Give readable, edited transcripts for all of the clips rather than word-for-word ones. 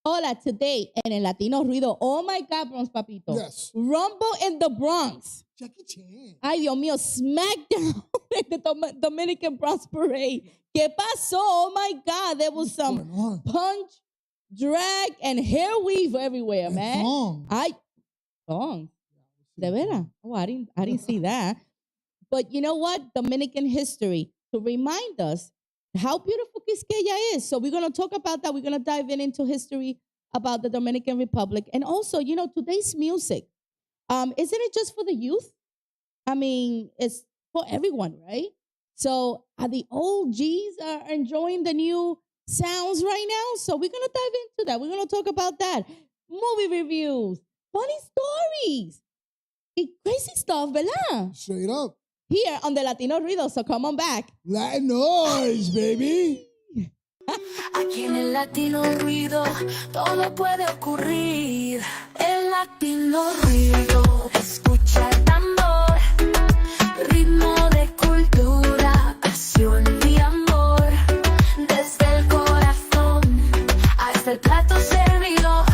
Hola, today in el Latino Rudio. Oh my God, Bronx Papito. Yes. Rumble in the Bronx. Jackie Chan. Ay, Dios mío, smackdown in the Dominican Bronx Parade. ¿Qué pasó? Oh my God, there was some punch, drag, and hair weave everywhere, And man. Thong. Thong. De veras? Oh, I didn't see that. But you know what? Dominican history to remind us how beautiful Quisqueya is. So we're going to talk about that. We're going to dive into history about the Dominican Republic. And also, today's music, isn't it just for the youth? I mean, it's for everyone, right? So the OGs are enjoying the new sounds right now. So we're going to dive into that. We're going to talk about that. Movie reviews, funny stories, crazy stuff, ¿verdad? Straight up. Here on the Latino Ruido, so come on back. Latin noise, baby. Aquí en el Latino Ruido todo puede ocurrir. El Latino Ruido, escucha el tambor, ritmo de cultura, pasión y amor. Desde el corazón hasta el plato servido.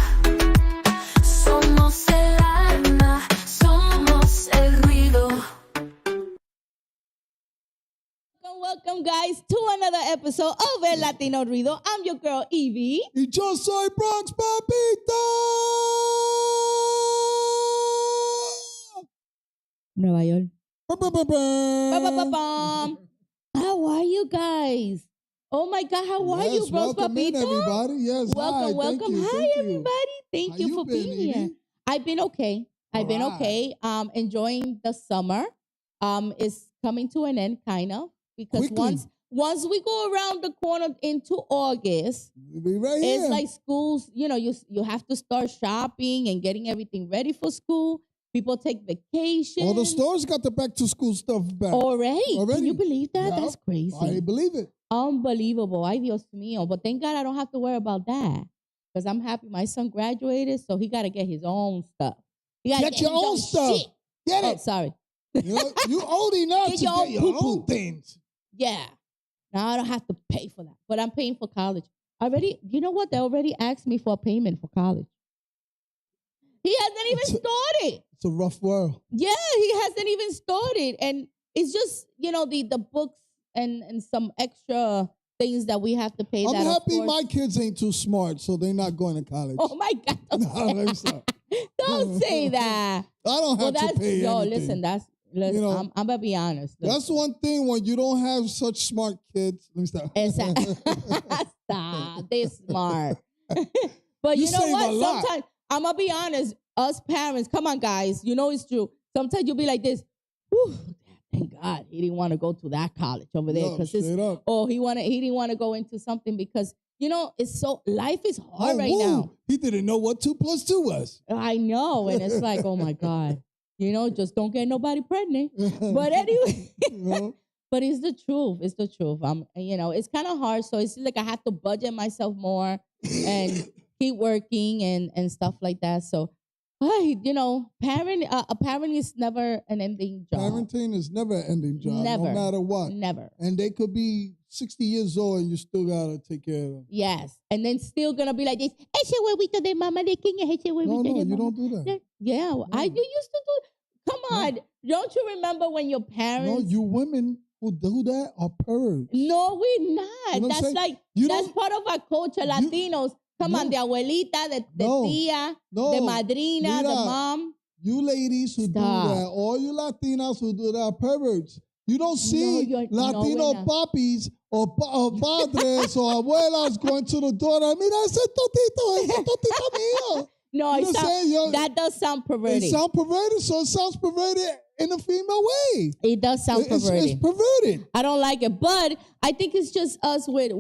Somos el alma, somos el ruido. Welcome, guys, to another episode of El Latino Ruido. I'm your girl, Evie. Y yo soy Bronx Papito. Nueva York. Ba-ba-ba-bam. How are you guys? Oh my God, how are you, Bronx welcome in, Papito? everybody. Yes, Welcome, hi. welcome. Thank you, Hi, thank you. everybody. Thank How you you for been, being here. Evie? I've been okay. I've been okay. Enjoying the summer. It's coming to an end, kind of, because Quickly. once we go around the corner into August, We'll be right here. it's like schools. You have to start shopping and getting everything ready for school. People take vacation. All the stores got the back to school stuff back. Already. Can Already. you believe that? Yeah, That's crazy. I believe it. Unbelievable. Ay, Dios mío. But thank God I don't have to worry about that. Because I'm happy my son graduated, so he got to get his own stuff. He gotta Get your his own stuff. shit. Get Oh, it. sorry. You old enough Get to your get own your poo-poo. own things. Yeah. Now I don't have to pay for that. But I'm paying for college. You know what? They already asked me for a payment for college. He hasn't even started. It's a rough world. Yeah, he hasn't even started. And it's just, the books and some extra things that we have to pay. I'm that, happy of my course, kids ain't too smart, so they're not going to college. Oh my God. No, let me stop. Don't say that. I don't have to pay anything. Listen, I'm going to be honest. That's one thing when you don't have such smart kids. Let me stop. Stop. They're smart. But You you know save what? a lot. Sometimes, I'm going to be honest, us parents, come on, guys, it's true. Sometimes you'll be like this, whew, thank God he didn't want to go to that college over there. No, straight up. He didn't want to go into something because, it's life is hard right woo. now. He didn't know what 2 + 2 was. I know. And it's like, oh my God, just don't get nobody pregnant. But anyway, but it's the truth. It's the truth. It's kind of hard. So it's like I have to budget myself more and keep working and stuff like that. So, a parent is never an ending job. Parenting is never an ending job, Never. no matter what. Never. And they could be 60 years old and you still got to take care of them. Yes. And then still going to be like this. Ese huevito de mama de quién es ese huevito de No, you mama? don't do that. Yeah. You used to do. Come on. Don't you remember when your parents? No, you women who do that are perverts. No, we're not. You know what I'm That's saying? that's part of our culture, Latinos. Come on, de abuelita, de tía, de madrina, the mom. You ladies who do that, all you Latinas who do that are perverts. You don't see Latino papis or padres or abuelas going to the door and mira ese totito mío. No, that does sound perverted. It sounds perverted, so it sounds perverted in a female way. It does sound perverted. It's perverted. I don't like it, but I think it's just us with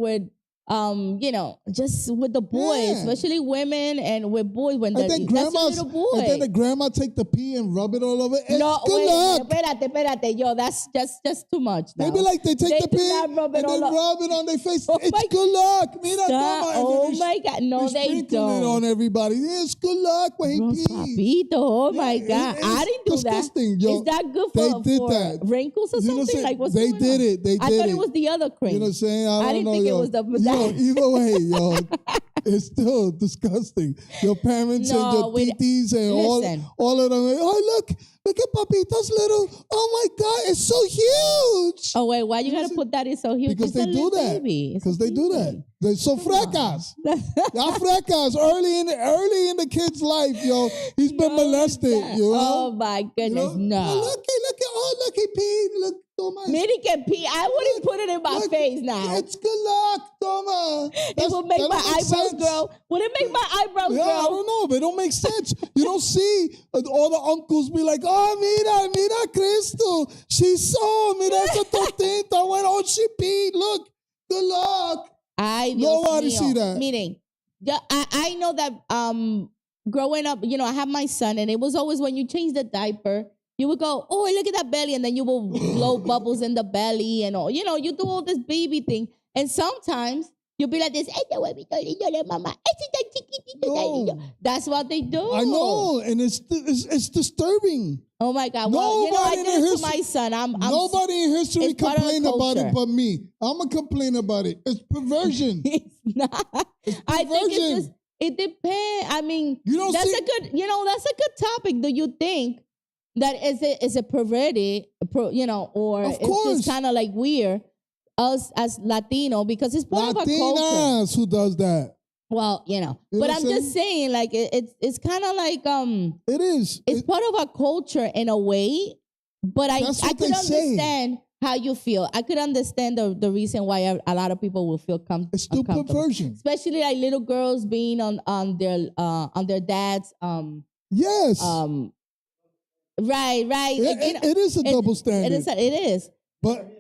just with the boys, especially women and with boys when that's a little boy. And then the grandma take the pee and rub it all over. It's No, good luck. Espérate. Yo, that's just too much now. Maybe like they take the do pee not rub and it they all rub it on their face. Oh It's my- good luck. Mira, Stop. toma. And Oh then my God. No, they sprinkle don't. it on everybody. It's good luck when he Bronx pees. Papito, oh my Yeah, God. it's I didn't do disgusting, that. yo. Is that good They for, did for that. wrinkles or You know what I'm something? saying? Like what's They going did on? it. They I did thought it. it was the other cream. You know what I'm saying? I don't didn't know, think it yo. was the You either way, yo, it's still disgusting. Your parents and your titis and all of them. Oh, look at Papito's little. Oh my God, it's so huge. Oh wait, why you gotta put that? It's so huge because they do that. Because they do that. They're so frecas. Y'all frecas early in the kid's life, yo. He's been molested, you know. Oh my goodness, no. Oh, look, he peed. Look. Many can pee. I wouldn't put it in my face now. It's good luck, Toma. It will make my eyebrows grow. Would it make my eyebrows grow? I don't know, but it don't make sense. You don't see all the uncles be like, oh, mira Cristo. She saw, mira esa tortita. When she peed, look, good luck. Nobody see that. Meaning, I know that growing up, I have my son, and it was always when you change the diaper, you would go, oh, look at that belly, and then you will blow bubbles in the belly and all. You do all this baby thing. And sometimes you'll be like this, no. That's what they do. I know, and it's disturbing. Oh my God. Well, I did it to my son. Nobody in history complained about it but me. I'm going to complain about it. It's perversion. It's not. It's perversion. I think it depends. I mean, that's a good topic. Do you think that is it perverted, or it's just kind of like weird, us as Latino, because it's part of our culture. Latinas who does that. Well, but I'm just saying, like, it's kind of like, it is. It's part of our culture in a way, but I could understand how you feel. I could understand the reason why a lot of people will feel it's still perversion. Especially like little girls being on their dad's, yes. Right. It is a double standard. It is. But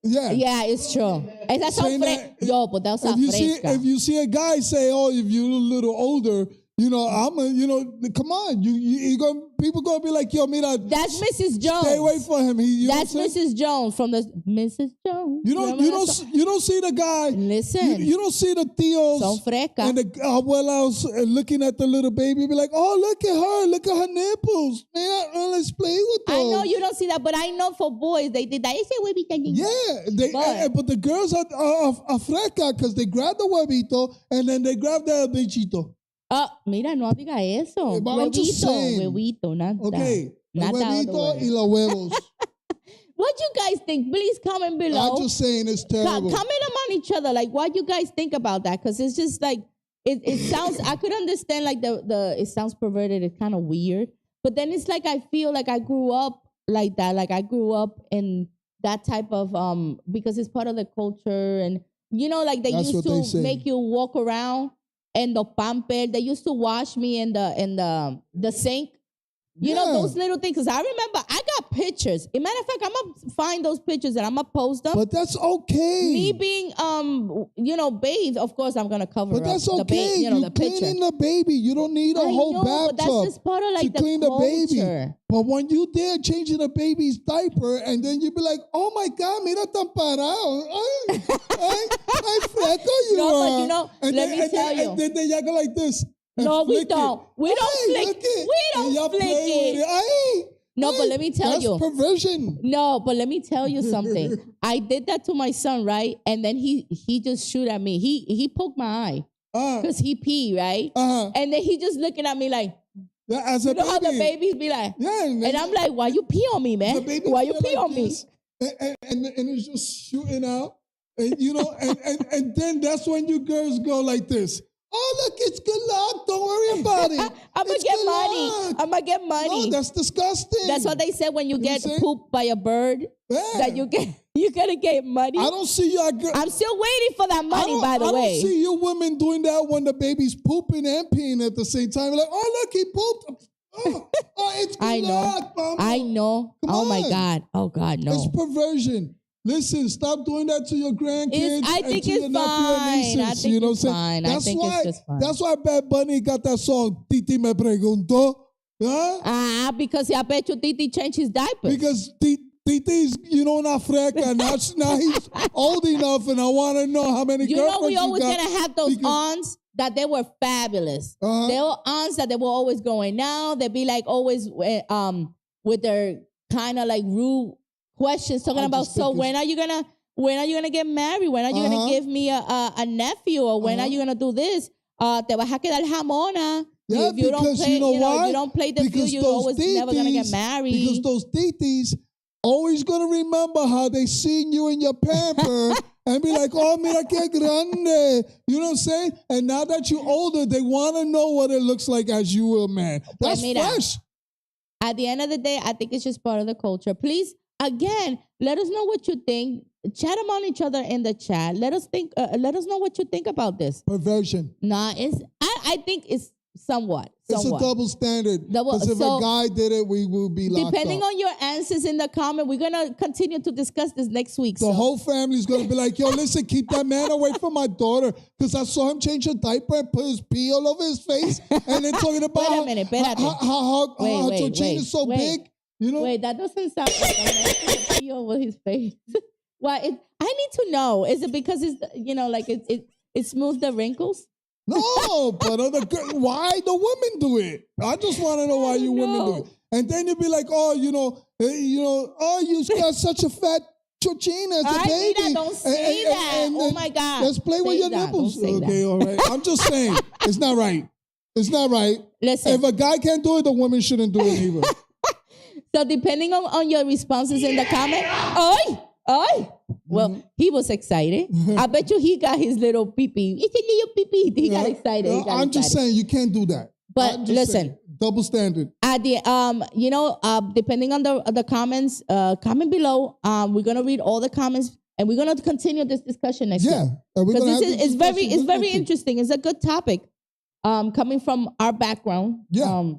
yeah, it's true. Esa son yo, but that's fresca. If you see a guy say, "Oh, if you're a little older, come on, people gonna be like, yo, mira, that's Mrs. Jones. Stay away from him. That's Mrs. Jones from the Mrs. Jones. You don't see the guy. Listen, you don't see the tios son fresca and the abuelas looking at the little baby, be like, oh, look at her nipples. Man, let's play with those. I know you don't see that, but I know for boys they did that. Yeah, but the girls are fresca because they grab the huevito and then they grab the bichito. Mira, no diga eso. Huevito, nada. Okay, nada huevito y los huevos. What you guys think? Please comment below. I'm just saying it's terrible. Comment among each other. Like, what you guys think about that? Because it's just like, it sounds, I could understand like it sounds perverted. It's kind of weird. But then it's like, I feel like I grew up like that. Like I grew up in that type of, because it's part of the culture. And, like they used to make you walk around. And the pamper, they used to wash me in the sink. You know, those little things. Because I remember I got pictures. As a matter of fact, I'm going to find those pictures and I'm going to post them. But that's okay. Me being, bathed, of course, I'm going to cover up. But that's okay. The picture. Cleaning the baby. You don't need a whole bathtub but that's just part of like to clean the baby. But when you there changing the baby's diaper and then you be like, oh my God, mira tan parado. Ay, freco you are. No, but let me tell you. And then y'all go like this. No, we don't. We don't flick it. We don't flick it. No, but let me tell you. That's perversion. No, but let me tell you something. I did that to my son, right? And then he just shoot at me. He poked my eye because he pee, right? And then he just looking at me like, as a you know how the babies be like? Yeah. And I'm like, why you pee on me, man? Why you pee on me? And it's just shooting out. And, and then that's when you girls go like this. Oh, look, it's good luck. Don't worry about it. I'm going to get money. No, that's disgusting. That's what they said when you get pooped by a bird. Yeah. That you're going to get money. I don't see you. I'm still waiting for that money, by the way. I don't see you women doing that when the baby's pooping and peeing at the same time. Like, oh, look, he pooped. Oh, it's good luck, mama. I know. My God. Oh, God, no. It's perversion. Listen, stop doing that to your grandkids. I think it's fine. I think it's fine. I think it's just fine. That's why Bad Bunny got that song, Titi Me Preguntó. Huh? Because I bet you Titi changed his diapers. Because Titi's, not freca. Now he's old enough, and I want to know how many girlfriends we always going to have those aunts that they were fabulous. They were aunts that they were always going. Now they be like always with their kind of like rude questions talking about, so when are you gonna get married? When are you gonna give me a nephew? Or when are you gonna do this? Te vas a quedar jamona. Yeah, if you don't because play, you know why? You don't play the because field, you're always never gonna get married. Because those titis always gonna remember how they seen you in your pamper and be like, oh, mira que grande. You know what I'm saying? And now that you're older, they want to know what it looks like as you were a man. That's fresh. At the end of the day, I think it's just part of the culture. Please, again, let us know what you think. Chat among each other in the chat. Let us think. Let us know what you think about this. Perversion. Nah, I think it's somewhat. It's a double standard. Because if a guy did it, we will be locked depending up. on your answers in the comment, we're going to continue to discuss this next week. The whole family's going to be like, yo, listen, keep that man away from my daughter. Because I saw him change a diaper and put his pee all over his face. And then talking about wait a minute, how Chochin is so big. You know? Wait, that doesn't sound like a man put a pee over his face. Why? I need to know. Is it because it's, like it smooths the wrinkles? No, but why the women do it? I just want to know why you women do it. And then you'll be like, oh, you got such a fat chochina as a baby. Mira, don't say that. Oh my God. Let's play with your nipples. Okay, all right. I'm just saying, it's not right. It's not right. Listen. If a guy can't do it, the woman shouldn't do it either. So depending on your responses in the comment, well, he was excited. I bet you he got his little pee-pee. It's a little pee-pee. He got excited. I'm just saying you can't do that. But listen, double standard. At the depending on the comments, comment below. We're gonna read all the comments and we're gonna continue this discussion next week. Yeah, because it's very interesting. It's a good topic. Coming from our background. Yeah.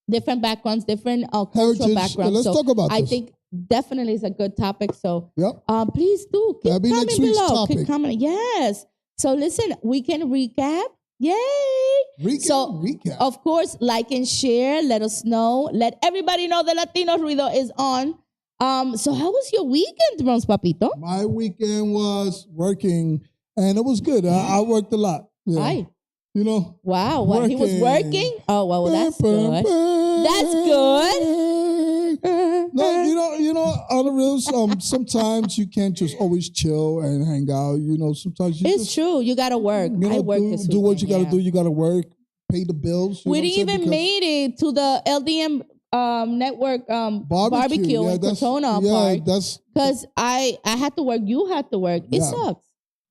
Different backgrounds, different cultural backgrounds. Let's talk about this. I think definitely is a good topic. So please do keep commenting below. Keep commenting. Yes. So listen, we can recap. Yay. Recap. Of course, like and share. Let us know. Let everybody know the Latino Rudio is on. So how was your weekend, Bronx Papito? My weekend was working and it was good. I worked a lot. Yeah. Aye. Wow, what, he was working? Oh, well, that's good. That's good. No, on the real, sometimes you can't just always chill and hang out. Sometimes it's true. You got to work. I work this weekend. Do what you got to do. You got to work, pay the bills. We didn't even made it to the LDM network barbecue in Cortona Park. Because I had to work. You had to work. It sucks.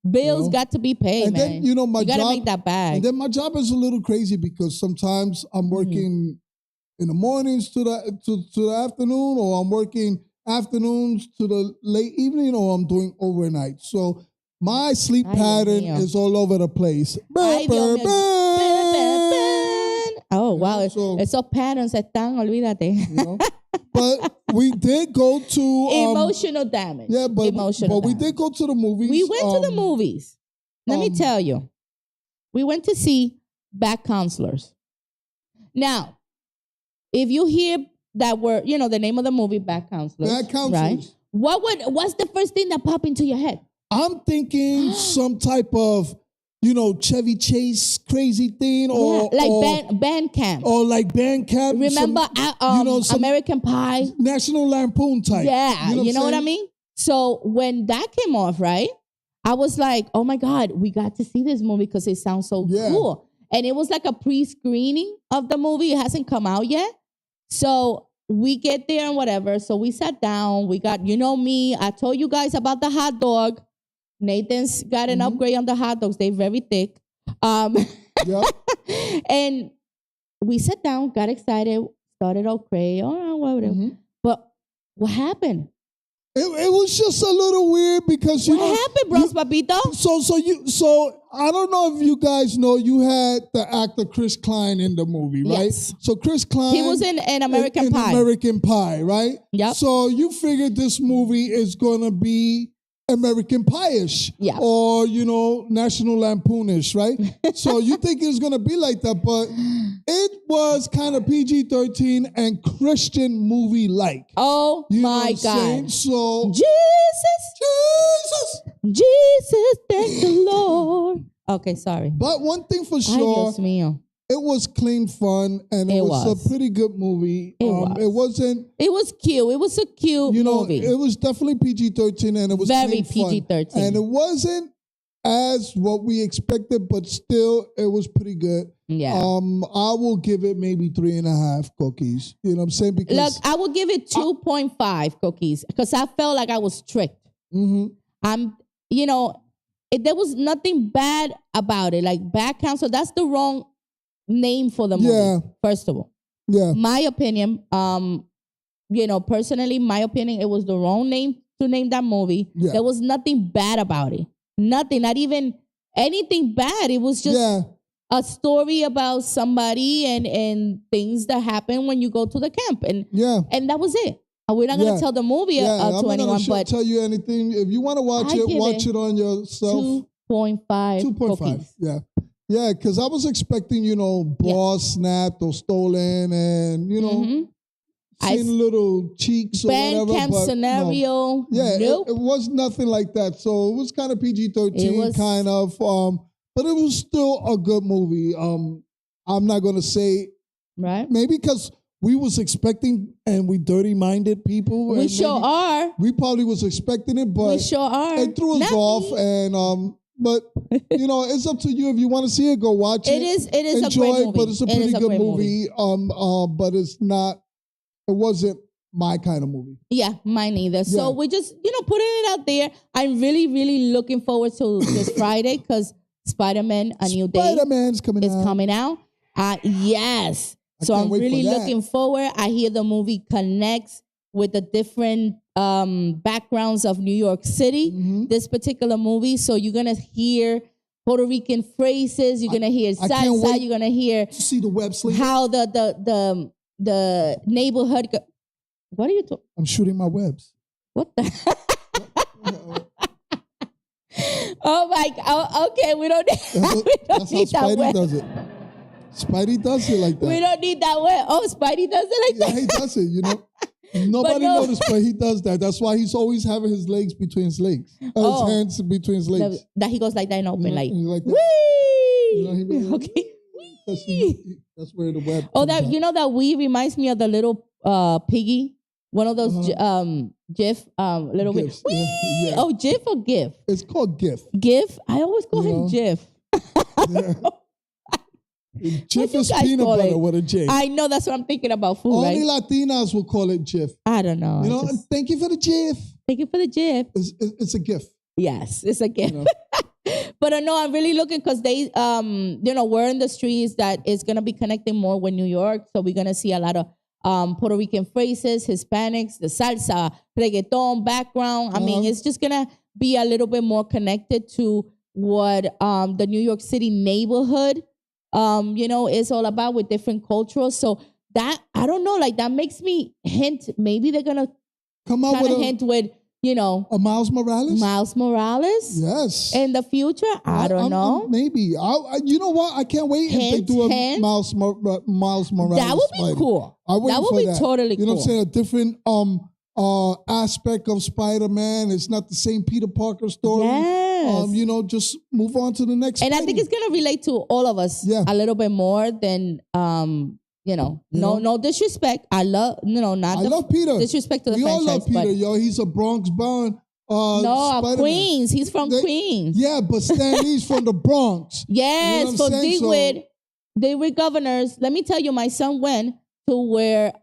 Bills got to be paid, and man. Then, my you got to make that bag. And then my job is a little crazy because sometimes I'm working in the mornings to the afternoon, or I'm working afternoons to the late evening, or I'm doing overnight. So my sleep pattern is all over the place. Oh, wow. Esos patterns están, olvídate. But we did go to... emotional damage. Yeah, but we did go to the movies. We went to the movies. Let me tell you. We went to see Back Counselors. Now, if you hear that word, the name of the movie, Back Counselors. Back Counselors. Right? What's the first thing that popped into your head? I'm thinking some type of... Chevy Chase crazy thing, or band camp, or like band camp. Remember, American Pie, National Lampoon type. Yeah, you know what I mean. So when that came off, right, I was like, oh my God, we got to see this movie because it sounds so cool. And it was like a pre-screening of the movie. It hasn't come out yet, so we get there and whatever. So we sat down. We got, me. I told you guys about the hot dog. Nathan's got an upgrade on the hot dogs. They're very thick. And we sat down, got excited, started all crazy. Whatever. But what happened? It was just a little weird because what happened, Bronx Papito? So I don't know if you guys know, you had the actor Chris Klein in the movie, right? Yes. So Chris Klein, he was in American Pie. American Pie, right? Yep. So you figured this movie is gonna be American Pie-ish, or National Lampoonish, right? So you think it's gonna be like that, but it was kind of PG-13 and Christian movie-like. Oh my God! So Jesus, thank the Lord. Okay, sorry. But one thing for sure, Ay, Dios mío. it was clean fun, and it was a pretty good movie. It wasn't. It was cute. It was a cute movie. It was definitely PG-13, and it was very clean PG-13, fun. And it wasn't as what we expected, but still, it was pretty good. Yeah. I will give it maybe 3.5 cookies. You know what I'm saying? Because look, I will give it 2.5 cookies because I felt like I was tricked. Mm-hmm. There was nothing bad about it. Like bad counsel, that's the wrong name for the movie. Yeah. First of all, my opinion. Personally, my opinion, it was the wrong name to name that movie. Yeah. There was nothing bad about it. Nothing, not even anything bad. It was just a story about somebody and things that happen when you go to the camp, and that was it. We're not going to tell the movie to anyone, but tell you anything. If you want to watch it on yourself. 2.5. 2.5. Yeah, because I was expecting, bras snapped or stolen, and seeing little cheeks or whatever. Camp scenario. No. Yeah, it was nothing like that. So it was kind of PG-13, kind of. But it was still a good movie. I'm not going to say, right? Maybe because we was expecting, and we dirty-minded people. We sure are. We probably was expecting it, but we sure are. It threw us off, and but it's up to you. If you want to see it, go watch it. It is enjoy a great movie. But it's a pretty good movie. But it's not. It wasn't my kind of movie. Yeah, mine either. So we just putting it out there. I'm really, really looking forward to this Friday because Spider-Man: A New Day Spider-Man's coming out. Yes. So I'm really looking forward. I hear the movie connects with the different backgrounds of New York City, this particular movie. So you're going to hear Puerto Rican phrases. You're going to hear salsa. You're going to hear see the web slinging. How the neighborhood. What are you talking? I'm shooting my webs. What the? Oh my God. Okay, we don't need that Spidey does it. Spidey does it like that. We don't need that word. Oh, Spidey does it like that? Yeah, he does it, Nobody noticed, but he does that. That's why he's always having his legs between his legs. His hands between his legs. That he goes like that and open, like wee! Okay. That's where the web that wee reminds me of the little piggy. One of those GIF, little GIFs. Wee! Oh, GIF or GIF? It's called GIF. GIF? I always call him GIF. Jif is peanut butter with a J. I know, that's what I'm thinking about food. Only Latinas will call it Jif. I don't know. Thank you for the Jif. Thank you for the Jif. It's a gift. Yes, it's a gift. But no, I'm really looking because they, we're in the streets that is going to be connecting more with New York. So we're going to see a lot of Puerto Rican phrases, Hispanics, the salsa, reggaeton background. I mean, it's just going to be a little bit more connected to what the New York City neighborhood is all about with different cultures. So that, I don't know, like that makes me hint, maybe they're going to come out with a hint with, a Miles Morales? Miles Morales? Yes. In the future? I don't know. Maybe. You know what? I can't wait if they do a Miles Morales. That would be cool. That would be totally cool. You know what I'm saying? A different aspect of Spider-Man. It's not the same Peter Parker story. Yes. Just move on to the next. And I think it's gonna relate to all of us a little bit more than no disrespect. I love love Peter. Disrespect to the franchise. We all love Peter, yo. He's a Bronx born. Queens. He's from Queens. Yeah, but Stan Lee's from the Bronx. Yes, you know DeWitt governors. Let me tell you, my son went to where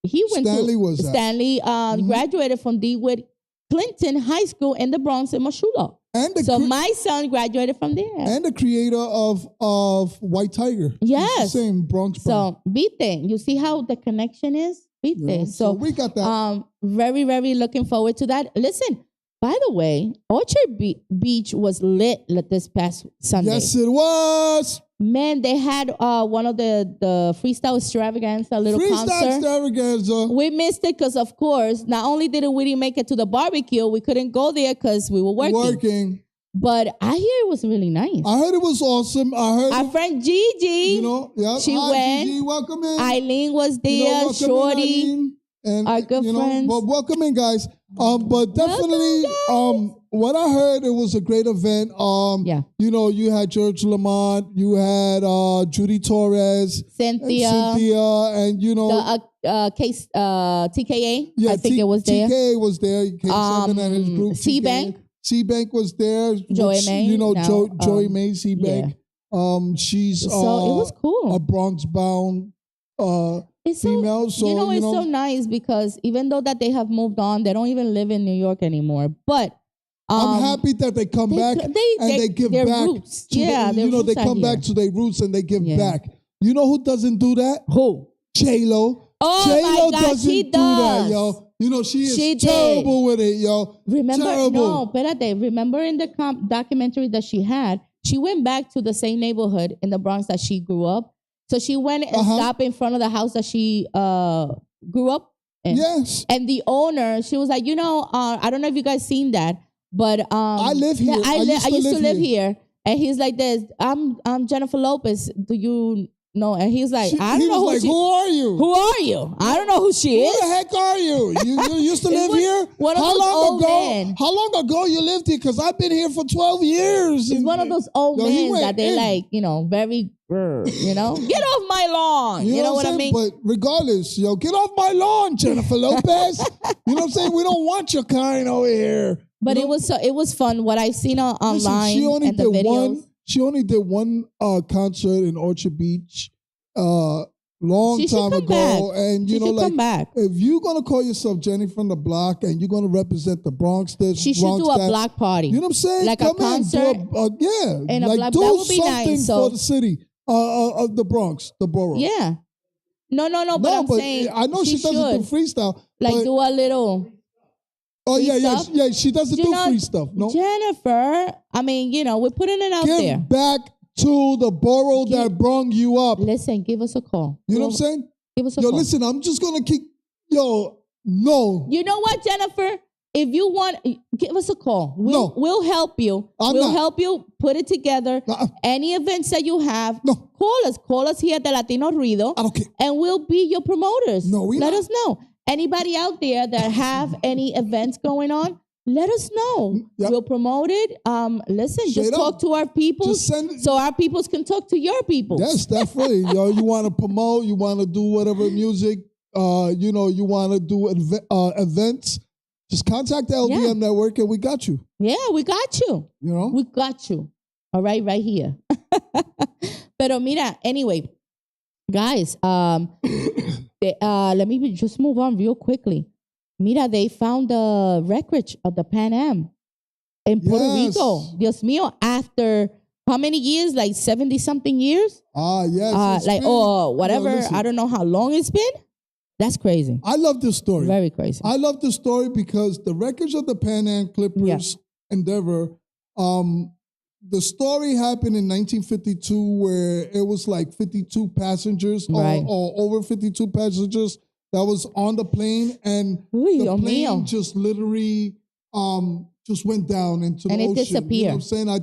he went Stanley to. Was Stanley graduated from DeWitt Clinton High School in the Bronx in Moshula. So my son graduated from there. And the creator of White Tiger. Yes. The same Bronx. So, viste, you see how the connection is? Viste. Yeah. So we got that. Very, very looking forward to that. Listen, by the way, Orchard Beach was lit this past Sunday. Yes, it was. Man, they had one of the freestyle extravaganza concert. Freestyle extravaganza. We missed it because, of course, not only didn't we make it to the barbecue, we couldn't go there because we were working. But I hear it was really nice. I heard it was awesome. Our friend Gigi, she went. Gigi, welcome in. Eileen was there, Shorty, and our good friends. But welcome in, guys. But definitely, what I heard, it was a great event. You know, you had George Lamont, you had Judy Torres, Cynthia, and you know the case TKA. Yeah, I think it was there. TKA was there. K7 and his group. C-Bank was there. Joey May. You know, Joey May, C-Bank. Yeah. She's so it was cool. A Bronx-bound female. So it's so nice because even though that they have moved on, they don't even live in New York anymore. But I'm happy that they come back and they give their back. Roots. They come back to their roots and they give back. You know who doesn't do that? Who? J-Lo. Oh J-Lo my God, she do does. that, yo. You know, she is terrible with it, yo. Remember, terrible. Remember in the documentary that she had, she went back to the same neighborhood in the Bronx that she grew up. So she went and stopped in front of the house that she grew up in. Yes. And the owner, she was like, I don't know if you guys seen that, but I live here. I used to live here. And he's like this, I'm Jennifer Lopez. Do you know? And he's like, I don't know who she is. Who are you? Who are you? I don't know who she is. Who the heck are you? You used to live here? How long ago you lived here? Because I've been here for 12 years. He's one of those old men that they very, get off my lawn. You know what I mean? But regardless, get off my lawn, Jennifer Lopez. You know what I'm saying? We don't want your kind over here. But it was fun. What I've seen online and the videos. She only did one concert in Orchard Beach long time ago. Back. And come back. If you're gonna call yourself Jenny from the block and you're gonna represent the Bronx, she should do a block party. You know what I'm saying? Like come a concert. And do that would be nice. For the city of the Bronx, the borough. Yeah. No, but I'm saying I know she doesn't do freestyle. Like do a little. Oh, yeah. She doesn't do free stuff. No. Jennifer, I mean, we're putting it out there. Give back to the borough that brought you up. Listen, give us a call. You know what I'm saying? Give us a call. Listen, I'm just going to keep, no. You know what, Jennifer? If you want, give us a call. We'll help you. We'll help you put it together. Any events that you have, call us. Call us here at the Latino Rudio. I don't care. And we'll be your promoters. Let us know. Anybody out there that have any events going on, let us know. Yep. We'll promote it. Listen, just talk to our people so our peoples can talk to your people. Yes, definitely. You want to promote, you want to do whatever music, you want to do events. Just contact the LDM Network and we got you. Yeah, we got you. We got you. All right here. Pero mira, anyway, guys, let me just move on real quickly. Mira, they found the wreckage of the Pan Am in Puerto Rico. Dios mío, after how many years? Like 70-something years? Yes. Whatever. I don't know how long it's been. That's crazy. I love this story. Very crazy. I love this story because the wreckage of the Pan Am Clippers Endeavor, the story happened in 1952 where it was like 52 passengers or over 52 passengers that was on the plane, and the plane just literally just went down into the ocean. And it disappeared. You know what I'm saying? I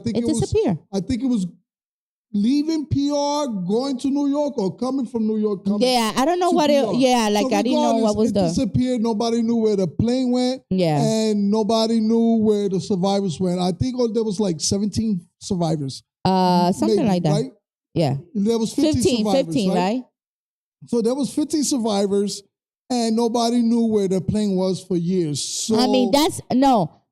think it was leaving PR, going to New York, or coming from New York. I don't know what it. Yeah, like so I didn't know what was it disappeared. Nobody knew where the plane went. Yeah, and nobody knew where the survivors went. I think there was like 17 survivors. Something maybe, like that. Right? Yeah. There was 15 survivors, right? So there was 15 survivors, and nobody knew where the plane was for years. So I mean, that's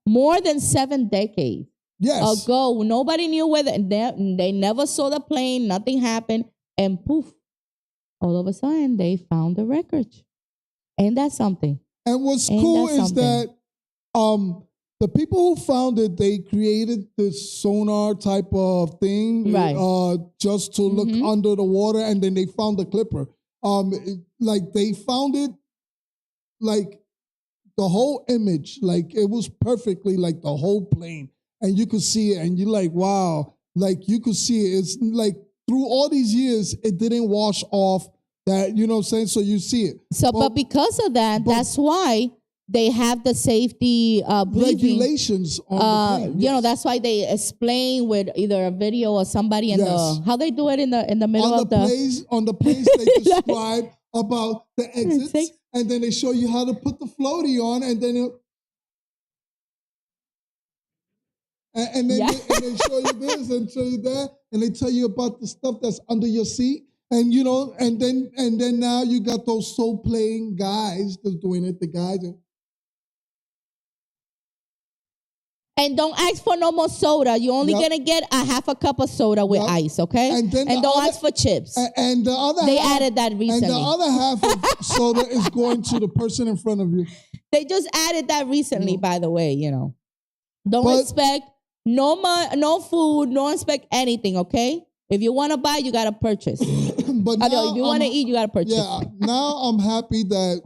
more than 7 decades. Yes. Ago, nobody knew whether they never saw the plane, nothing happened, and poof, all of a sudden they found the wreckage. Ain't that something? And what's cool is that the people who found it, they created this sonar type of thing, right? Just to look under the water, and then they found the clipper. They found it, like the whole image, like it was perfectly like the whole plane. And you could see it, and you're like, wow. Like, you could see it. It's like, through all these years, it didn't wash off that, you know what I'm saying? So you see it. So, but because of that, that's why they have the safety regulations on the plane. You know, that's why they explain with either a video or somebody in the, how they do it in the middle of the. On the planes, they describe about the exits, and then they show you how to put the floaty on, and then and then they show you this and show you that, and they tell you about the stuff that's under your seat. And and then now you got those soul playing guys that's doing it. The guys. And don't ask for no more soda. You're only gonna get a half a cup of soda with ice, okay? And don't ask for chips. And the other they added that recently. And the other half of soda is going to the person in front of you. They just added that recently, by the way. Don't expect no food, don't expect anything, okay? If you want to buy, you gotta purchase. But if you want to eat, you gotta purchase. Yeah. Now I'm happy that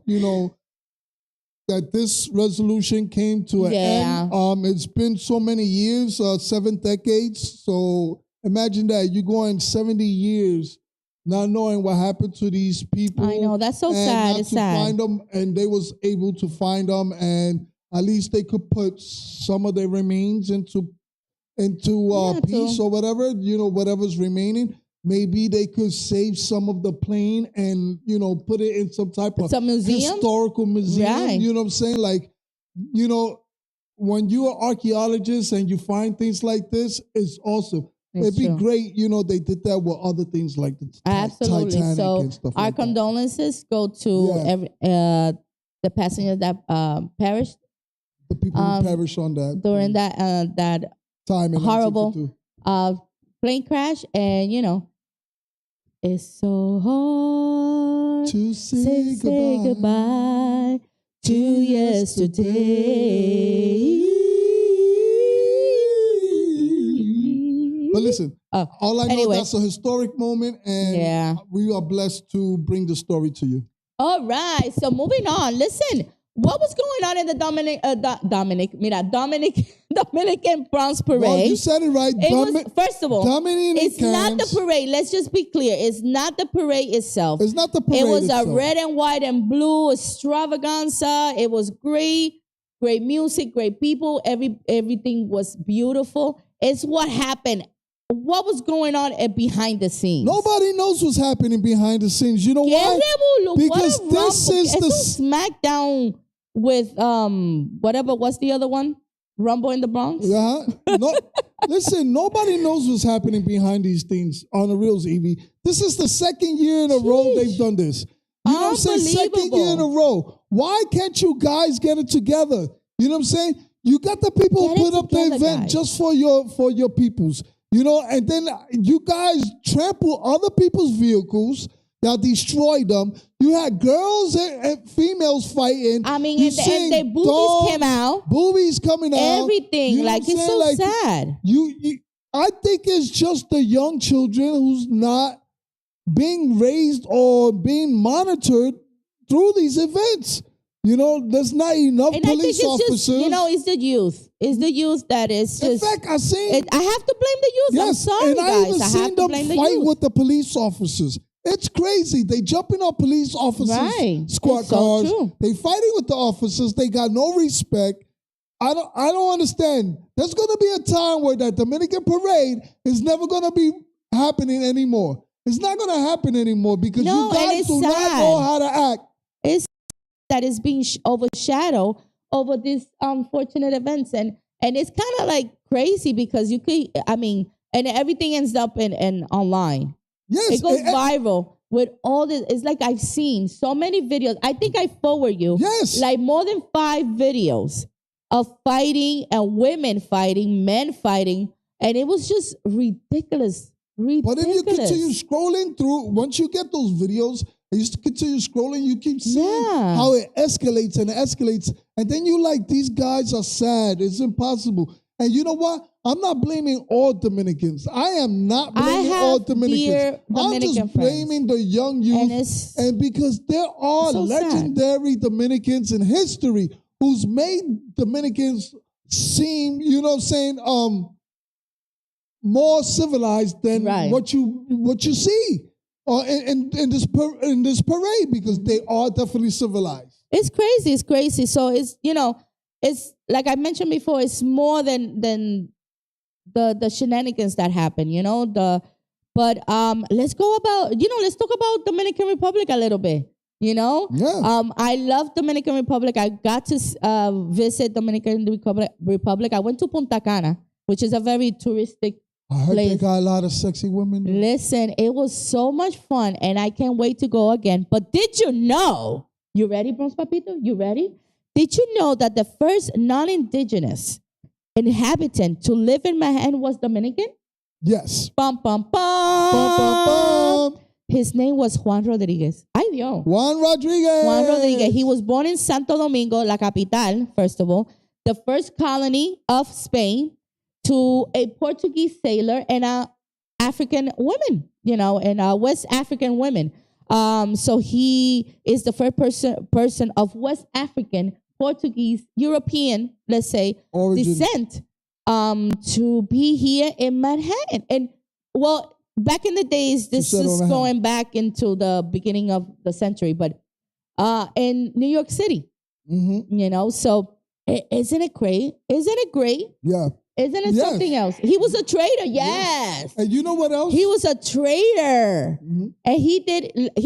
that this resolution came to an end. It's been so many years, 7 decades. So imagine that you're going 70 years not knowing what happened to these people. I know, that's so sad. It's sad. Find them, and they was able to find them, and at least they could put some of their remains into peace or whatever. Whatever's remaining. Maybe they could save some of the plane and, put it in some type of historical museum. Right. You know what I'm saying? Like, when you're an archaeologist and you find things like this, it's awesome. It'd be great, they did that with other things like the Titanic and stuff our condolences go to the passengers that perished. The people who perished on that. During that time in horrible plane crash. And, it's so hard to say goodbye to yesterday. But listen, all I know, that's a historic moment, and we are blessed to bring the story to you. All right, so moving on. Listen, what was going on in the Dominican Bronx Parade? Well, you said it right. First of all, it's not the parade. Let's just be clear. It's not the parade itself. It's not the parade It was itself. a red and white and blue extravaganza. It was great music, great people. Everything was beautiful. It's what happened. What was going on behind the scenes? Nobody knows what's happening behind the scenes. You know why? Because this is the SmackDown with what's the other one? Rumble in the Bronx? Listen, nobody knows what's happening behind these things on the reels, Evie. This is the second year in a row they've done this. You know what I'm saying? Second year in a row. Why can't you guys get it together? You know what I'm saying? You got the people who put up the event just for your peoples. And then you guys trample other people's vehicles. Y'all destroyed them. You had girls and females fighting. I mean, and their boobies came out. Boobies coming out. Everything. It's so sad. I think it's just the young children who's not being raised or being monitored through these events. There's not enough police officers. It's the youth. It's the youth that is just. In fact, I have to blame the youth. Yes, I'm sorry, and I guys. even seen them fight with the police officers. It's crazy. They jumping on police officers' squad cars. They fighting with the officers. They got no respect. I don't understand. There's gonna be a time where that Dominican parade is never gonna be happening anymore. It's not gonna happen anymore because you guys do not know how to act. It's that is being overshadowed over these unfortunate events, and it's kind of like crazy because and everything ends up in online. Yes, it goes viral with all this. It's like I've seen so many videos. I think I forward you. Yes, like more than 5 videos of fighting and women fighting, men fighting, and it was just ridiculous. But if you continue scrolling through, once you get those videos, and you continue scrolling, you keep seeing how it escalates and escalates, and then you like, these guys are sad. It's impossible. And you know what? I'm not blaming all Dominicans. I am not blaming all Dominicans. I'm just blaming the young youth. And because there are legendary Dominicans in history who's made Dominicans seem, more civilized than what you see in this parade, because they are definitely civilized. It's crazy. So it's like I mentioned before, it's more than the shenanigans that happen, but let's talk about Dominican Republic a little bit. I love Dominican Republic. I got to visit Dominican Republic. I went to Punta Cana. which is a very touristic I heard place. they got a lot of sexy women. Listen, it was so much fun, and I can't wait to go again. But did you know? You ready, Bronx Papito? You ready? Did you know that the first non-indigenous inhabitant to live in Manhattan was Dominican? Yes. Bum, bum, bum. Bum, bum, bum. His name was Juan Rodriguez. Ay, Dios. Juan Rodriguez. Juan Rodriguez. He was born in Santo Domingo, la capital, first of all, the first colony of Spain, to a Portuguese sailor and a African woman, and West African women. So he is the first person of West African, Portuguese, European, let's say, Origin. descent to be here in Manhattan. And, well, back in the days, this is going back into the beginning of the century, but in New York City, so isn't it great? Isn't it great? Yeah. Isn't it something else? He was a trader, yes. And you know what else? He was a trader. And he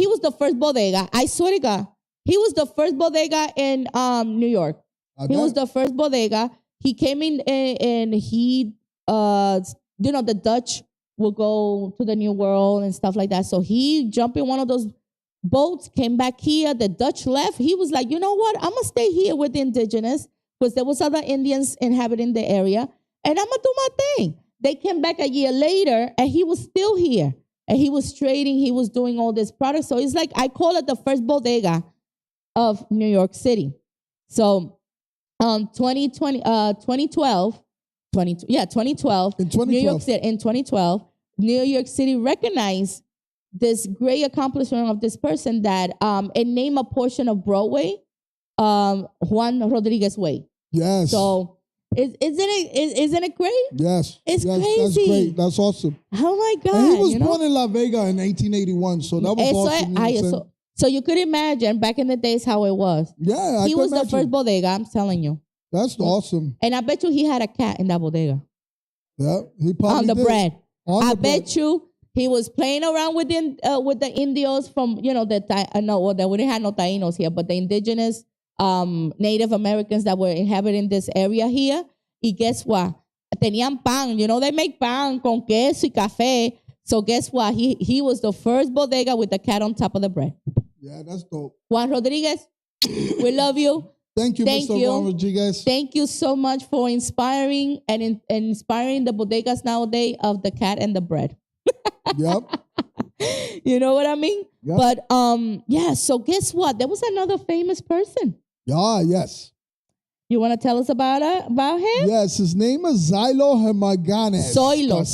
was the first bodega. I swear to God. He was the first bodega in New York. He was the first bodega. He came in and he, the Dutch will go to the New World and stuff like that. So he jumped in one of those boats, came back here. The Dutch left. He was like, you know what? I'm going to stay here with the indigenous because there was other Indians inhabiting the area. And I'm going to do my thing. They came back a year later, and he was still here. And he was trading. He was doing all this product. So it's like, I call it the first bodega of New York City. So 2012, New York City, in 2012, New York City recognized this great accomplishment of this person that it named a portion of Broadway Juan Rodriguez Way. Yes. So isn't it great? Yes. It's crazy. That's great. That's awesome. Oh my God. And he was born in La Vega in 1881, so that was awesome. So you could imagine back in the days how it was. Yeah, he was the first bodega, I'm telling you. That's awesome. And I bet you he had a cat in that bodega. Yeah, he probably on the did. bread. I bet you he was playing around with the Indios from we didn't have no Tainos here, but the indigenous Native Americans that were inhabiting this area here. Y guess what? Tenían pan. They make pan con queso y café. So guess what? He was the first bodega with the cat on top of the bread. Yeah, that's dope. Juan Rodriguez, we love you. Thank you, Mr. Juan Rodriguez. Thank you so much for inspiring and inspiring the bodegas nowadays of the cat and the bread. Yep. You know what I mean? Yep. But so guess what? There was another famous person. Yeah, yes. You want to tell us about him? Yes, his name is Zoilo Hermogenes. Zoilo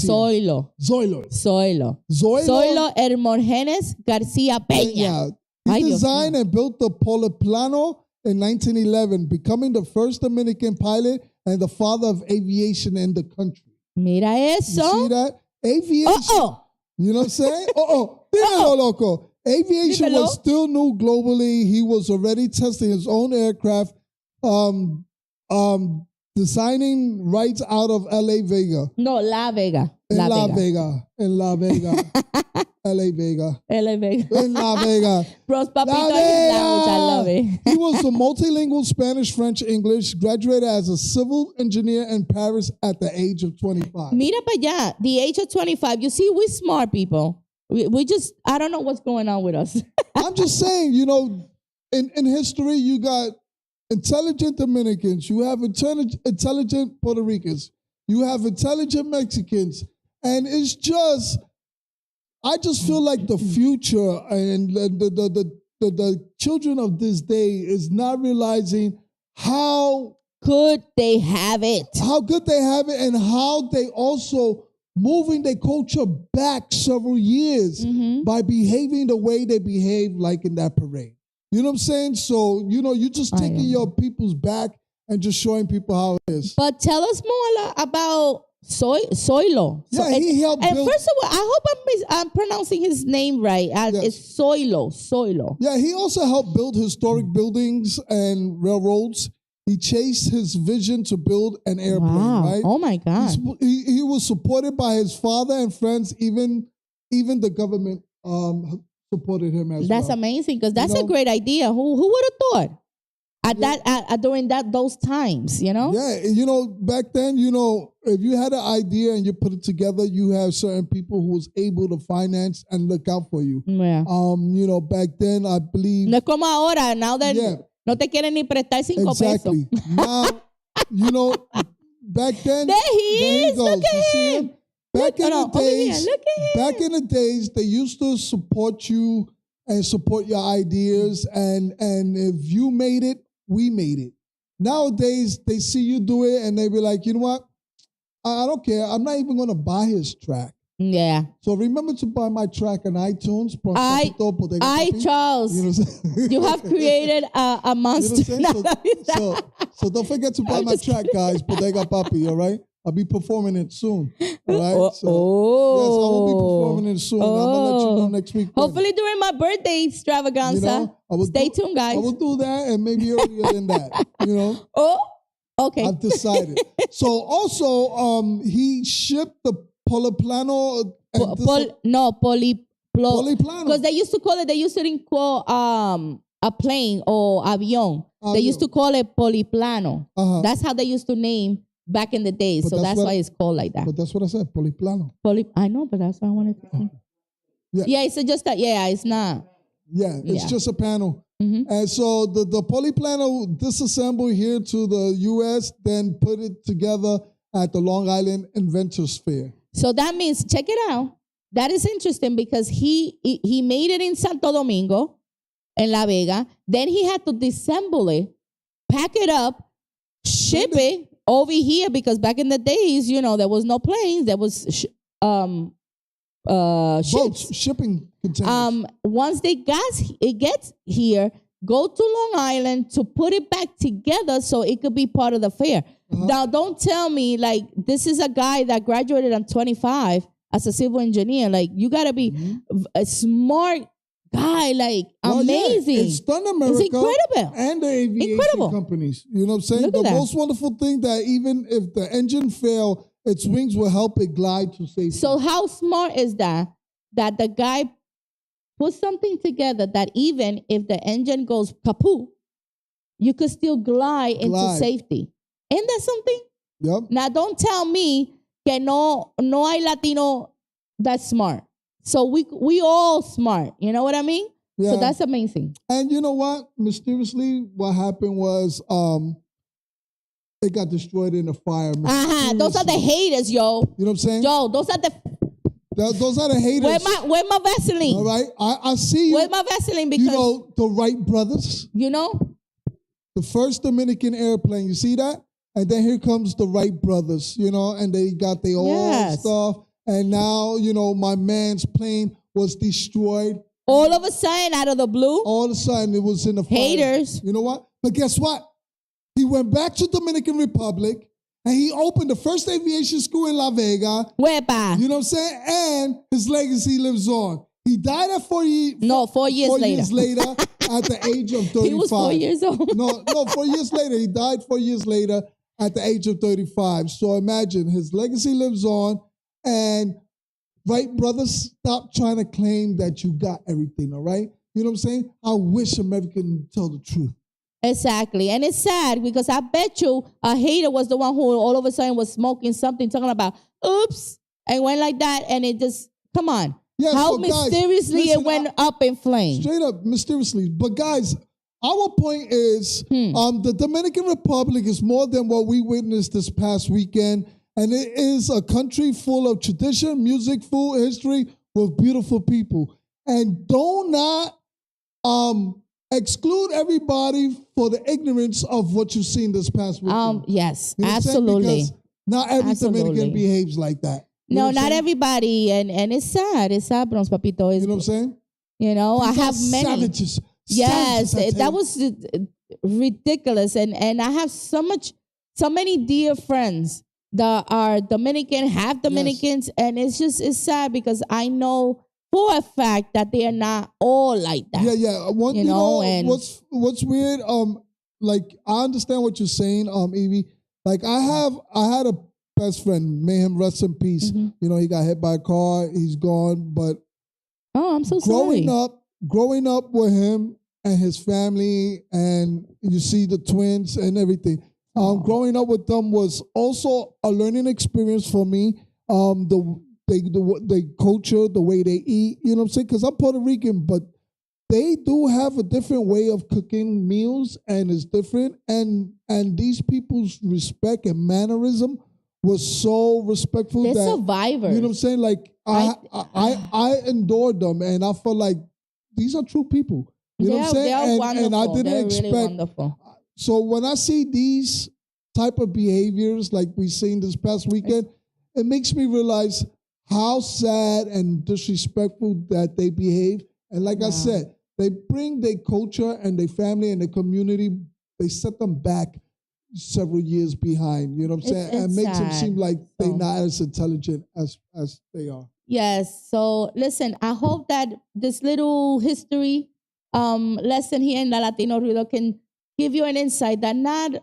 Hermogenes Garcia Peña. He designed and built the Poliplano in 1911, becoming the first Dominican pilot and the father of aviation in the country. Mira eso. You see that? Aviation. You know what I'm saying? Dímelo, loco. Aviation was still new globally. He was already testing his own aircraft, designing rights out of La Vega. No, La Vega. In La Vega. LA Vega. In La Vega. Bros Papito language, I love it. He was a multilingual Spanish, French, English, graduated as a civil engineer in Paris at the age of 25. Mira pa allá, the age of 25. You see, we smart people. We just, I don't know what's going on with us. I'm just saying, in history, you got intelligent Dominicans, you have intelligent Puerto Ricans, you have intelligent Mexicans, and it's just, I just feel like the future and the children of this day is not realizing how good they have it. How good they have it, and how they also moving their culture back several years by behaving the way they behave, like in that parade. You know what I'm saying? So, you're just taking your people's back and just showing people how it is. But tell us more about Zoilo. Yeah, he helped build. And first of all, I hope I'm pronouncing his name right. Yes. It's Zoilo. Yeah, he also helped build historic buildings and railroads. He chased his vision to build an airplane, right? Oh, my God. He was supported by his father and friends. Even the government supported him as well. That's amazing, because that's a great idea. Who would have thought? during those times, you know? Yeah, back then, if you had an idea and you put it together, you have certain people who was able to finance and look out for you. Yeah. Back then, I believe. No es como ahora, now that no te quieren ni prestar 5 exactly. pesos. Now, back then. There he is. Goes. Look at him. Back in the days, they used to support you and support your ideas, and if you made it, we made it. Nowadays, they see you do it, and they be like, you know what? I don't care. I'm not even going to buy his track. Yeah. So remember to buy my track on iTunes. Charles, you have created a monster. You know what I'm saying? So don't forget to buy my track, guys. Bodega Papi, all right? I'll be performing it soon. All right? Yes, I will be performing it soon. I'm going to let you know next week. Hopefully during my birthday extravaganza. Stay tuned, guys. I will do that and maybe earlier than that. Okay. I've decided. So also, he shipped the Poliplano. Poliplano. Because they used to call a plane or avión. They used to call it Poliplano. That's how they used to name back in the days. So that's why it's called like that. But that's what I said, Poliplano. I know, but that's what I wanted to say. Yeah, it's just that. Yeah, it's not. Yeah, it's just a panel. Mm-hmm. And so the Poliplano disassembled here to the U.S., then put it together at the Long Island Inventors Fair. So that means, check it out. That is interesting because he made it in Santo Domingo, in La Vega. Then he had to disassemble it, pack it up, ship it over here because back in the days, there was no planes. There was boats, shipping containers. Once it gets here, go to Long Island to put it back together so it could be part of the fair. Now, don't tell me, this is a guy that graduated at 25 as a civil engineer. You got to be a smart guy, amazing. Yeah. It's done America. It's incredible. And the aviation companies. You know what I'm saying? The most wonderful thing that even if the engine fail, its wings will help it glide to safety. So how smart is that the guy put something together that even if the engine goes kaput, you could still glide into safety. Isn't that something? Yep. Now, don't tell me que no hay Latino that's smart. So we all smart. You know what I mean? Yeah. So that's amazing. And you know what? Mysteriously, what happened was it got destroyed in a fire. Those are the haters, yo. You know what I'm saying? Yo, those are the haters. Where's my Vaseline? All right. I see you. Where's my Vaseline? Because the Wright brothers. The first Dominican airplane. You see that? And then here comes the Wright brothers, and they got their own stuff. And now, my man's plane was destroyed. All of a sudden, out of the blue? All of a sudden, it was in the fire. Haters. You know what? But guess what? He went back to Dominican Republic, and he opened the first aviation school in La Vega. Wepa. You know what I'm saying? And his legacy lives on. He died at 4 years. No, 4 years later. 4 years later, at the age of 35. He was 4 years old. No, 4 years later. He died 4 years later at the age of 35. So imagine, his legacy lives on, and Wright brothers, stop trying to claim that you got everything, all right? You know what I'm saying? I wish America would tell the truth. Exactly. And it's sad because I bet you a hater was the one who all of a sudden was smoking something, talking about, oops, and went like that, and it just, come on. Yeah, how so mysteriously guys, it went up in flames. Straight up, mysteriously. But guys, our point is the Dominican Republic is more than what we witnessed this past weekend. And it is a country full of tradition, music, food, history, with beautiful people. And do not exclude everybody for the ignorance of what you've seen this past weekend. Yes, absolutely. Because not every Dominican behaves like that. No, not everybody. And it's sad. It's sad, Bronx Papito. You know what I'm saying? I have many. Savages. Yes, that was ridiculous. And I have so many dear friends that are Dominican, half Dominicans, and it's sad because I know for a fact that they are not all like that. Yeah. What's weird? I understand what you're saying, Evie. I had a best friend, may him rest in peace. Mm-hmm. He got hit by a car. He's gone, but I'm so sorry. Growing up with him, and his family, and you see the twins and everything. Growing up with them was also a learning experience for me. The culture, the way they eat, you know what I'm saying? Because I'm Puerto Rican, but they do have a different way of cooking meals, and it's different. And these people's respect and mannerism was so respectful. They're that, survivors. You know what I'm saying? Like I adored them, and I felt like these are true people. You know what I'm saying? They are wonderful. And I didn't expect. Really wonderful. So when I see these type of behaviors like we seen this past weekend, it makes me realize how sad and disrespectful that they behave. And like I said, they bring their culture and their family and their community, they set them back several years behind. You know what I'm saying? And makes them seem like they're not as intelligent as they are. Yes. So listen, I hope that this little history lesson here in the Latino Rudio can give you an insight that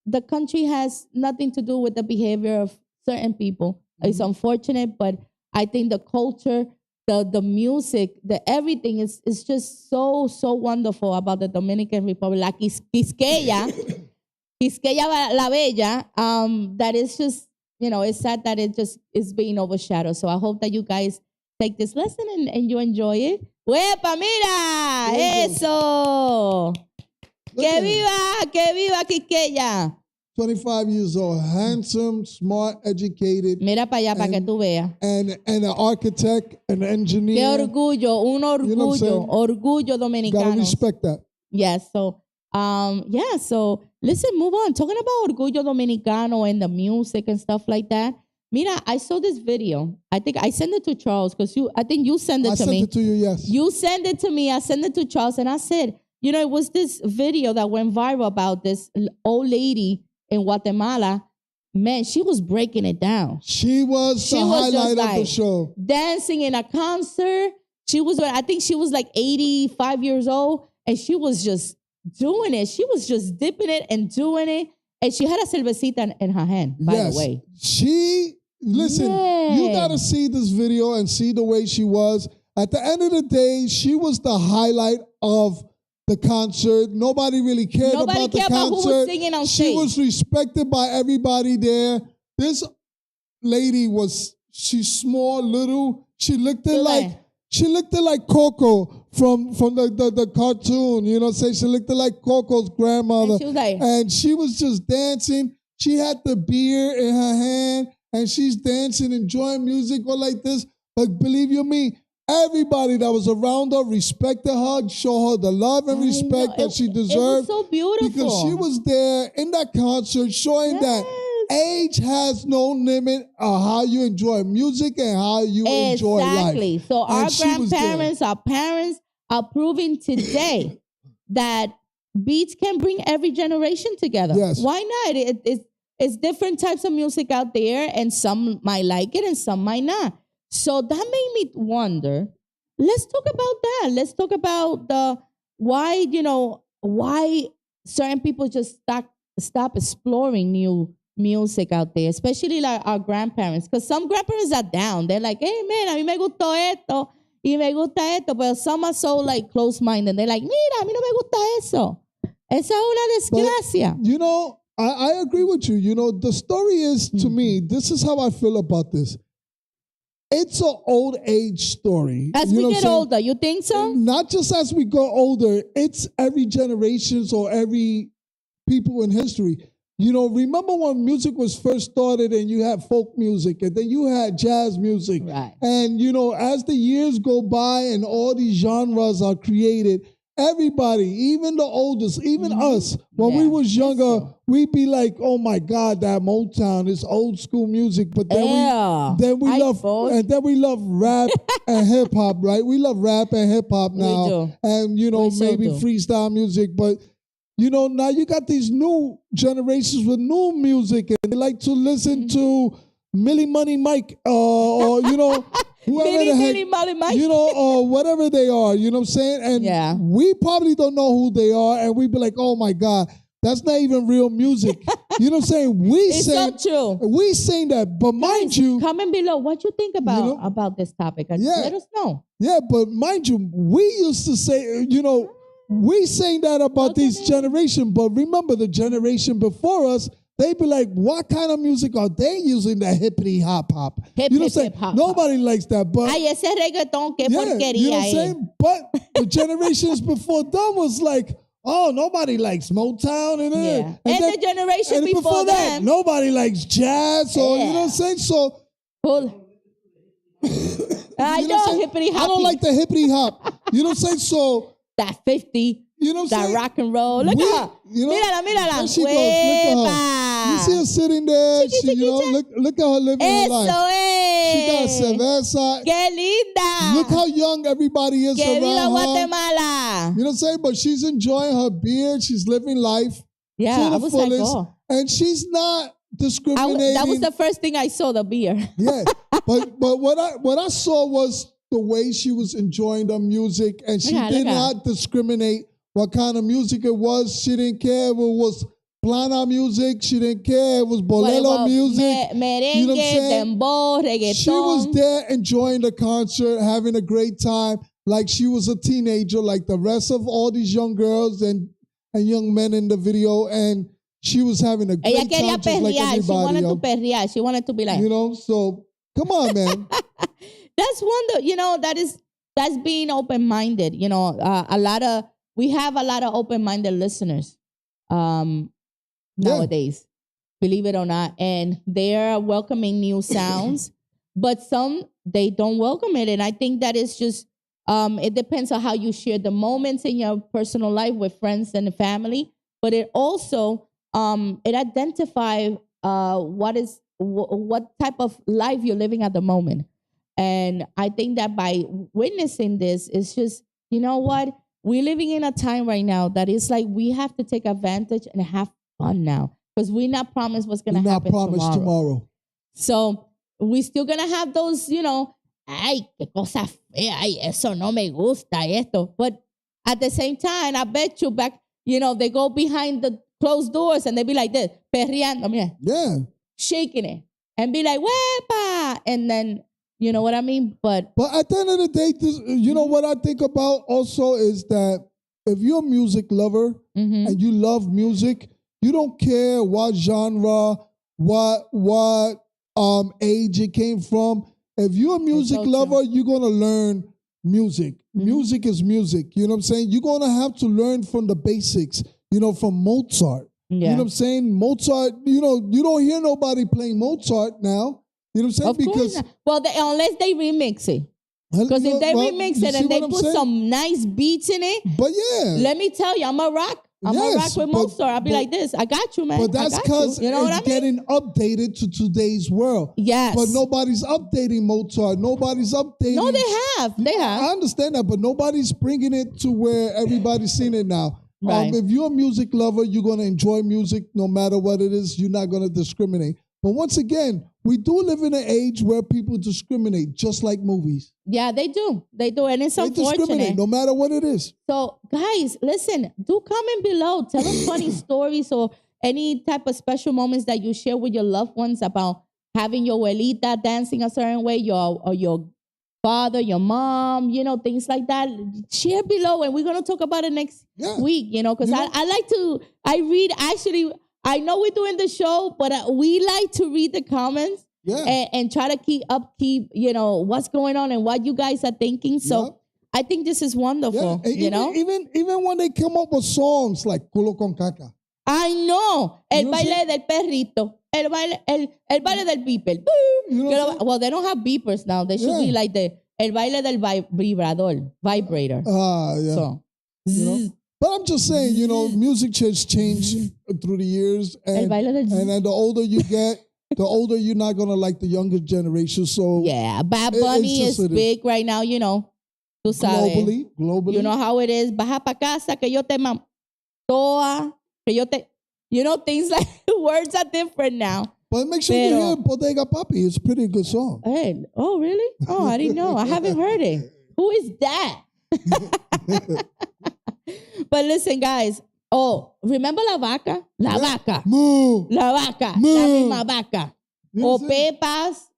the country has nothing to do with the behavior of certain people. Mm-hmm. It's unfortunate, but I think the culture, the music, the everything is just so wonderful about the Dominican Republic. La Quisqueya la Bella, that is just, it's sad that it just is being overshadowed. So I hope that you guys take this lesson and you enjoy it. ¡Huepa, mira! ¡Eso! ¡Que viva Quisqueya! 25 years old, handsome, smart, educated. Mira para allá para que tú veas. And an architect, an engineer. ¡Qué orgullo! Un orgullo. You know orgullo dominicano. Gotta respect that. Yes, so, so listen, move on. Talking about orgullo dominicano and the music and stuff like that. Mira, I saw this video. I think I sent it to Charles because I think you sent it to me. I sent it to you, yes. You sent it to me. I sent it to Charles, and I said, it was this video that went viral about this old lady in Guatemala. Man, she was breaking it down. She was the highlight of the show. Dancing in a concert. I think she was like 85 years old, and she was just doing it. She was just dipping it and doing it. And she had a cervecita in her hand, by the way. Listen, you got to see this video and see the way she was. At the end of the day, she was the highlight of the concert. Nobody really cared about the concert. Who was singing on stage. She was respected by everybody there. This lady she's small, little. She looked like Coco from the cartoon. You know what I'm saying? She looked like Coco's grandmother. And she was just dancing. She had the beer in her hand, and she's dancing, enjoying music, all like this. But believe you me, everybody that was around her respected her, show her the love and respect that she deserved. It was so beautiful. Because she was there in that concert showing that age has no limit on how you enjoy music and how you enjoy life. Exactly. So our grandparents, our parents are proving today that beats can bring every generation together. Yes. Why not? It's different types of music out there, and some might like it and some might not. So that made me wonder, let's talk about that. Let's talk about why certain people just stop exploring new music out there, especially like our grandparents. Because some grandparents are down. They're like, hey, man, a mí me gustó esto y me gusta esto. But some are so like close-minded. They're like, mira, a mí no me gusta eso. Esa es una desgracia. I agree with you. The story is, to me, this is how I feel about this. It's an old age story. As we get older, you think so? Not just as we go older. It's every generation or every people in history. Remember when music was first started and you had folk music and then you had jazz music. Right. And, as the years go by and all these genres are created, everybody, even the oldest, even us, when we was younger, we'd be like, oh my God, that Motown is old school music. But then we love rap and hip hop, right? We love rap and hip hop now. We do. And, maybe freestyle music. But, now you got these new generations with new music and they like to listen to Millie Money Mike or whoever the heck, Molly Mike. or whatever they are, you know what I'm saying? And we probably don't know who they are, and we be like, oh my God, that's not even real music. You know what I'm saying? It's so true. We sing that, but mind you, comment below what you think about this topic. Let us know. Yeah, but mind you, we used to say, we saying that about this generation, but remember the generation before us, they be like, what kind of music are they using? The hippity hop. Hip, you know hip, what I'm hip, saying? hop, Nobody likes that. But ay, ese reggaetón, qué yeah, porquería you know what I'm saying? But the generations before them was like, oh, nobody likes Motown. And And the generation before that, them, nobody likes jazz. Or, you know what I'm saying? So, I know, hippity hop. I don't like the hippity hop. You know what I'm saying? So, that 50. You know what I'm that saying? rock and roll. Look at her. You know, mírala. There she goes. Look at her. You see her sitting there. She, you know, look at her living her life. Eso es. She got cerveza. Qué linda. Look how young everybody is que around viva her. Guatemala. You know what I'm saying? But she's enjoying her beer. She's living life to I the was fullest. like, oh. And she's not discriminating. That was the first thing I saw, the beer. Yeah. But what I saw was the way she was enjoying the music, and she did not discriminate what kind of music it was. She didn't care if it was plana music. She didn't care if it was bolero music. Merengue, you know what I'm saying? dembow, reggaeton. She was there enjoying the concert, having a great time, like she was a teenager, like the rest of all these young girls and young men in the video. And she was having a great time just like everybody. She wanted to perrear. She wanted to be like, you know, so come on, man. That's wonder, you know, that's being open-minded. You know, we have a lot of open-minded listeners nowadays, believe it or not. And they're welcoming new sounds, but some, they don't welcome it. And I think that is just, it depends on how you share the moments in your personal life with friends and family. But it also, it identifies what type of life you're living at the moment. And I think that by witnessing this, it's just, you know what? We're living in a time right now that it's like we have to take advantage and have fun now, because we're not promised what's going to happen tomorrow. So we're still going to have those, you know, ay, qué cosa fea, ay, eso no me gusta, esto. But at the same time, I bet you back, you know, they go behind the closed doors and they be like this, perreando, mira. Yeah. Shaking it and be like, wepa. And then, you know what I mean? But at the end of the day, you know what I think about also is that if you're a music lover and you love music, you don't care what genre, what age it came from. If you're a music lover, you're going to learn music. Music is music. You know what I'm saying? You're going to have to learn from the basics, you know, from Mozart. Yeah. You know what I'm saying? Mozart, you know, you don't hear nobody playing Mozart now. You know what I'm saying? Because unless they remix it. Because if they remix it and they put some nice beats in it, but yeah, let me tell you, I'm a rock with Mozart. I'll be like this. I got you, man. But that's because it's getting updated to today's world. Yes. But nobody's updating Mozart. Nobody's updating. No, they have. I understand that, but nobody's bringing it to where everybody's seen it now. Right. If you're a music lover, you're going to enjoy music no matter what it is. You're not going to discriminate. But once again, we do live in an age where people discriminate, just like movies. Yeah, they do. They do. And it's unfortunate. They discriminate no matter what it is. So, guys, listen, do comment below. Tell us funny stories or any type of special moments that you share with your loved ones about having your abuelita dancing a certain way, your father, your mom, you know, things like that. Share below, and we're going to talk about it next week, you know, because I read, actually, I know we're doing the show, but we like to read the comments and try to keep, you know, what's going on and what you guys are thinking. So I think this is wonderful, you know? Even when they come up with songs like Culo con Caca. I know. El baile del perrito. El baile del beeper. Well, they don't have beepers now. They should be like el baile del vibrator. Yeah. So, you know? But I'm just saying, you know, music has changed through the years. And then the older you get, the older you're not going to like the younger generation. So yeah, Bad Bunny is big right now, you know. Tú sabes. Globally. You know how it is. Baja pa casa que yo te toa, que yo te... You know, things like words are different now. But make sure you hear Bodega Papi. It's a pretty good song. Hey, oh, really? Oh, I didn't know. I haven't heard it. Who is that? But listen, guys. Oh, remember la vaca? La vaca. Moo. La vaca. Moo. La misma vaca. Or pepas,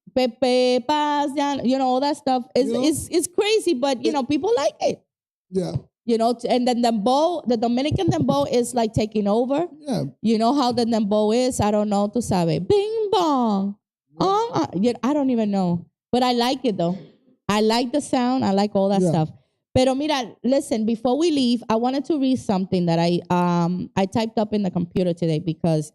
you know, all that stuff. It's crazy, but, you know, people like it. Yeah. You know, and then the Dominican dembow is like taking over. Yeah. You know how the dembow is? I don't know, tú sabes. Bing bong. Yeah, I don't even know. But I like it though. I like the sound. I like all that stuff. Pero mira, listen, before we leave, I wanted to read something that I typed up in the computer today because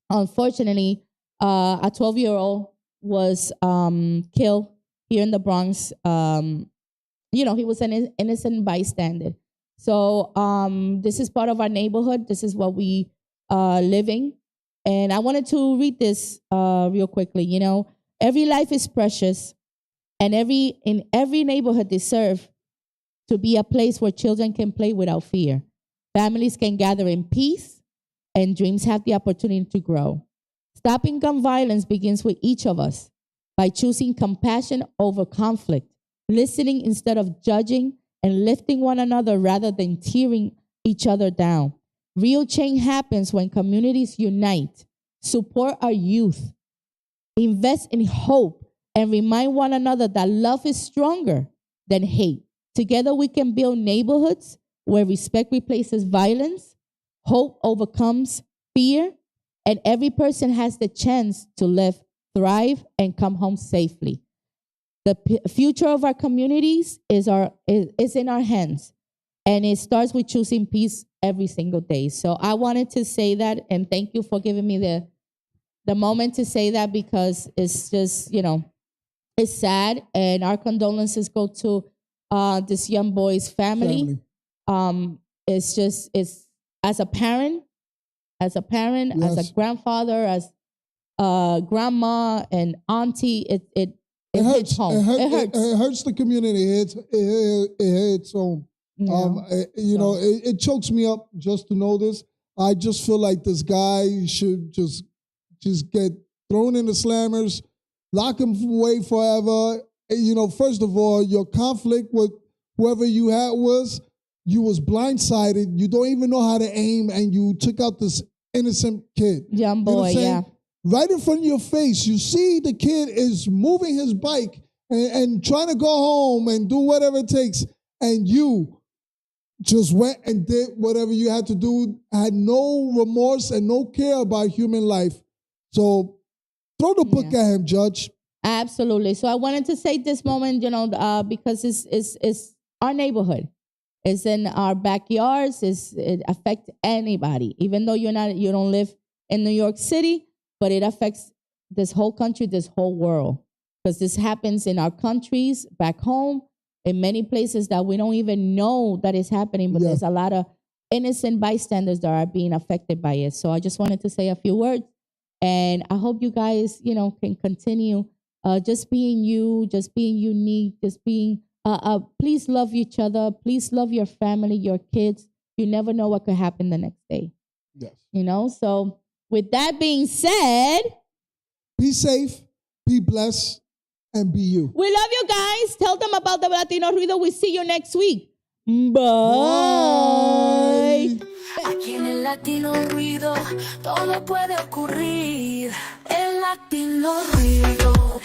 unfortunately, a 12-year-old was killed here in the Bronx. You know, he was an innocent bystander. So this is part of our neighborhood. This is what we living. And I wanted to read this real quickly. You know, every life is precious, and in every neighborhood deserve to be a place where children can play without fear. Families can gather in peace, and dreams have the opportunity to grow. Stopping gun violence begins with each of us by choosing compassion over conflict, listening instead of judging, and lifting one another rather than tearing each other down. Real change happens when communities unite, support our youth, invest in hope, and remind one another that love is stronger than hate. Together we can build neighborhoods where respect replaces violence, hope overcomes fear, and every person has the chance to live, thrive, and come home safely. The future of our communities is in our hands, and it starts with choosing peace every single day. So I wanted to say that, and thank you for giving me the moment to say that, because it's just, you know, it's sad, and our condolences go to this young boy's family. It's as a parent, as a grandfather, as grandma and auntie, it hurts home. It hurts. It hurts the community. It hits home. It chokes me up just to know this. I just feel like this guy should just get thrown in the slammers, lock him away forever. You know, first of all, your conflict with whoever you had you was blindsided. You don't even know how to aim, and you took out this innocent kid. Young boy, yeah. Right in front of your face, you see the kid is moving his bike and trying to go home and do whatever it takes, and you just went and did whatever you had to do, had no remorse and no care about human life. So throw the book at him, Judge. Absolutely. So I wanted to say this moment, you know, because it's our neighborhood. It's in our backyards. It affects anybody, even though you don't live in New York City, but it affects this whole country, this whole world, because this happens in our countries, back home, in many places that we don't even know that is happening, but there's a lot of innocent bystanders that are being affected by it. So I just wanted to say a few words, and I hope you guys, you know, can continue just being you, just being unique, just being, please love each other. Please love your family, your kids. You never know what could happen the next day. Yes. You know, so with that being said, be safe, be blessed, and be you. We love you guys. Tell them about the Latino Rudio. We see you next week. Bye. Aquí en el Latino Ruido todo puede ocurrir. El Latino Ruido.